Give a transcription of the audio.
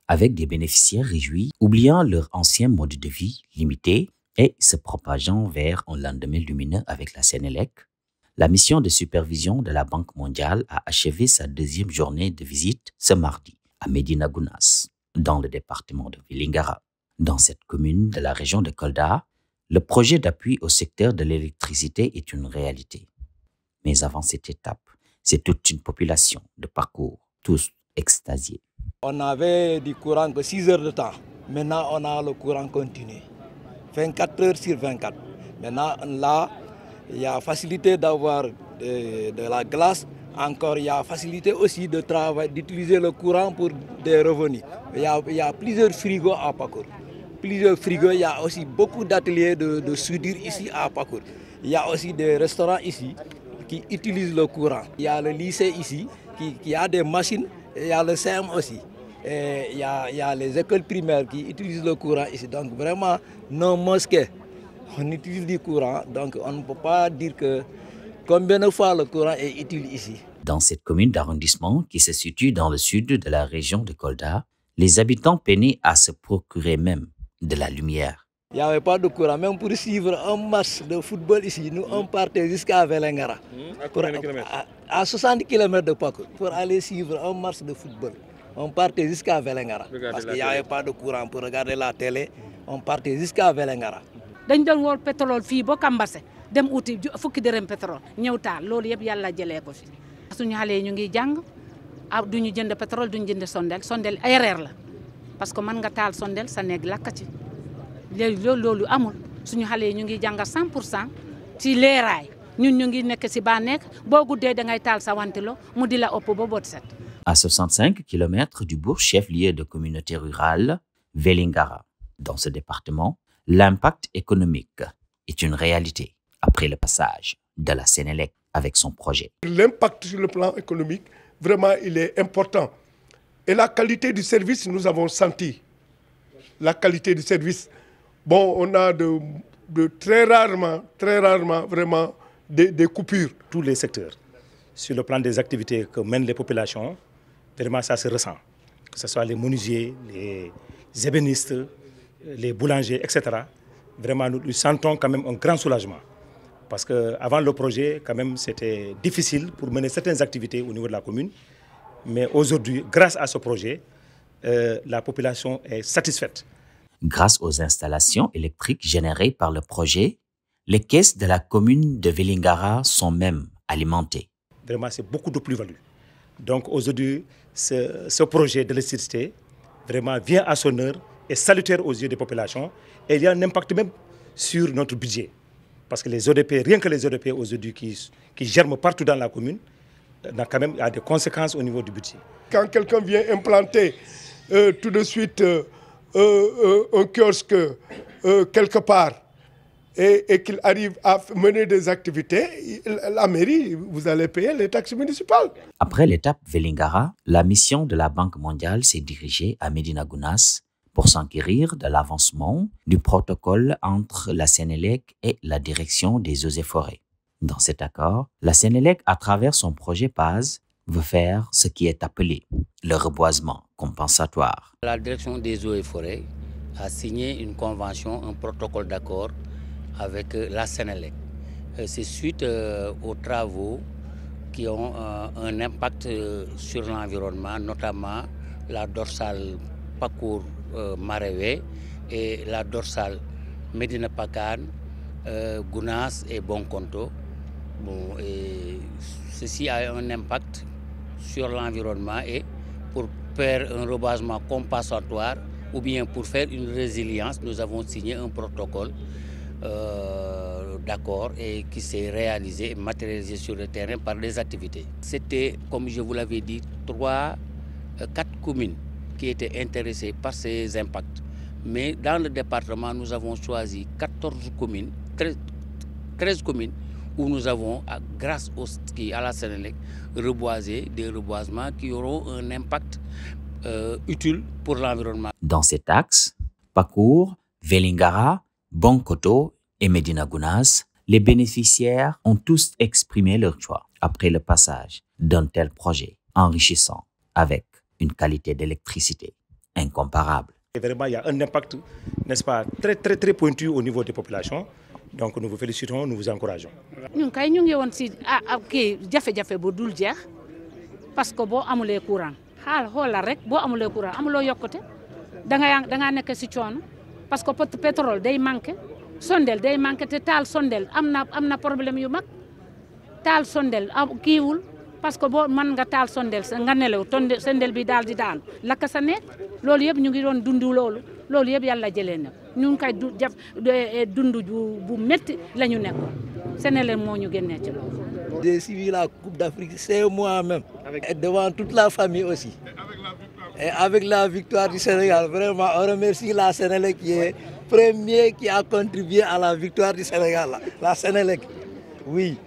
avec des bénéficiaires réjouis, oubliant leur ancien mode de vie limité et se propageant vers un lendemain lumineux avec la Sénélec. La mission de supervision de la Banque mondiale a achevé sa deuxième journée de visite ce mardi à Médina Gounass, dans le département de Vélingara. Dans cette commune de la région de Kolda, le projet d'appui au secteur de l'électricité est une réalité. Mais avant cette étape, c'est toute une population de parcours, tous extasiés. On avait du courant que 6 heures de temps. Maintenant, on a le courant continu. 24 heures sur 24. Maintenant, là, il y a facilité d'avoir de la glace. Encore, il y a facilité aussi de travail, d'utiliser le courant pour des revenus. Il y a plusieurs frigos à Pakour. Plusieurs frigos, il y a aussi beaucoup d'ateliers de soudure ici à Pakour. Il y a aussi des restaurants ici qui utilisent le courant. Il y a le lycée ici qui a des machines. Il y a le CM aussi. Et il y a les écoles primaires qui utilisent le courant ici. Donc vraiment, nos mosquées, on utilise du courant. Donc on ne peut pas dire que combien de fois le courant est utile ici. Dans cette commune d'arrondissement qui se situe dans le sud de la région de Kolda, les habitants peinaient à se procurer même de la lumière. Il n'y avait pas de courant. Même pour suivre un match de football ici, nous on partait jusqu'à Vélingara. À 60 km de Pakour. Pour aller suivre un match de football, on partait jusqu'à Vélingara. Parce qu'il n'y avait pas de courant pour regarder la télé. On partait jusqu'à Vélingara. dañ doon wol pétrole fii ba Kambase dem uti fukki dërëm pétrole ñëw taal loolu yëpp yàlla jëlee ko fi. suñu xale yi ñu ngi jàng duñu jënd pétrole duñu jënd sondel ay reer la parce que mën nga taal sondel sa néeg lakk ci léegi loolu amul suñu xale yi ñu ngi jàng 100% ci leeraay ñun ñu ngi nekk si ba nekk boo guddee da ngay taal sa wantilo mu di la ëpp ba bot set. À 65 km du bourg chef-lieu de communauté rurale, Vélingara. Dans ce département, l'impact économique est une réalité après le passage de la Sénélec avec son projet. L'impact sur le plan économique, vraiment, il est important. Et la qualité du service, nous avons senti. La qualité du service. Bon, on a de très rarement, vraiment, des coupures. Tous les secteurs, sur le plan des activités que mènent les populations, vraiment ça se ressent. Que ce soit les menuisiers, les ébénistes, les boulangers, etc. Vraiment, nous sentons quand même un grand soulagement. Parce qu'avant le projet, quand même, c'était difficile pour mener certaines activités au niveau de la commune. Mais aujourd'hui, grâce à ce projet, la population est satisfaite. Grâce aux installations électriques générées par le projet, les caisses de la commune de Vélingara sont même alimentées. Vraiment, c'est beaucoup de plus-value. Donc aujourd'hui, ce projet d'électricité vraiment vient à son heure et salutaire aux yeux des populations. Et il y a un impact même sur notre budget. Parce que les ODP, rien que les ODP aujourd'hui qui germent partout dans la commune, quand même, il y a des conséquences au niveau du budget. Quand quelqu'un vient implanter tout de suite un kiosque quelque part et qu'il arrive à mener des activités, la mairie, vous allez payer les taxes municipales. Après l'étape Vélingara, la mission de la Banque mondiale s'est dirigée à Médina Gounass pour s'enquérir de l'avancement du protocole entre la Sénélec et la direction des eaux et forêts. Dans cet accord, la Sénélec, à travers son projet PAS, veut faire ce qui est appelé le reboisement compensatoire. La direction des eaux et forêts a signé une convention, un protocole d'accord avec la Sénélec. C'est suite aux travaux qui ont un impact sur l'environnement, notamment la dorsale Pakour Marewe et la dorsale Médina Pakane, Gounass et Bonkonto. Bon, et ceci a un impact sur l'environnement et pour faire un reboisement compensatoire ou bien pour faire une résilience, nous avons signé un protocole d'accord et qui s'est réalisé et matérialisé sur le terrain par des activités. C'était, comme je vous l'avais dit, 4 communes qui étaient intéressées par ces impacts. Mais dans le département, nous avons choisi 14 communes, 13 communes, où nous avons, grâce à la Sénélec, reboisé des reboisements qui auront un impact utile pour l'environnement. Dans cet axe, Pakour, Vélingara, Bonkoto et Médina Gounass, les bénéficiaires ont tous exprimé leur choix après le passage d'un tel projet enrichissant avec une qualité d'électricité incomparable. Et vraiment, il y a un impact, n'est-ce pas, très pointu au niveau des populations. Donc nous vous félicitons, nous vous encourageons. ñun kay ñu ngi woon si kii jafe-jafe bu dul jeex parce que boo amulee courant xoolal rek boo amulee courant amuloo yokkute dangaa nekk si coono parce que pétrole day manqué sondel day manqué te taal sondel am na problème yu mag taal sondel kiiwul parce que boo mën nga taal sondel nga nelew sondel bi daal di daanu lakk sa nekk loolu yëpp ñu ngi doon dund loolu yëpp yàlla jëlee na ñu ngi koy dund bu métti la ñu nekk Senelec moo ñu génnee ci loolu. J'ai suivi la Coupe d'Afrique, c'est moi-même, et devant toute la famille aussi. Et avec la victoire du Sénégal, vraiment, on remercie la Senelec qui est premier qui a contribué à la victoire du Sénégal, la Senelec. Oui.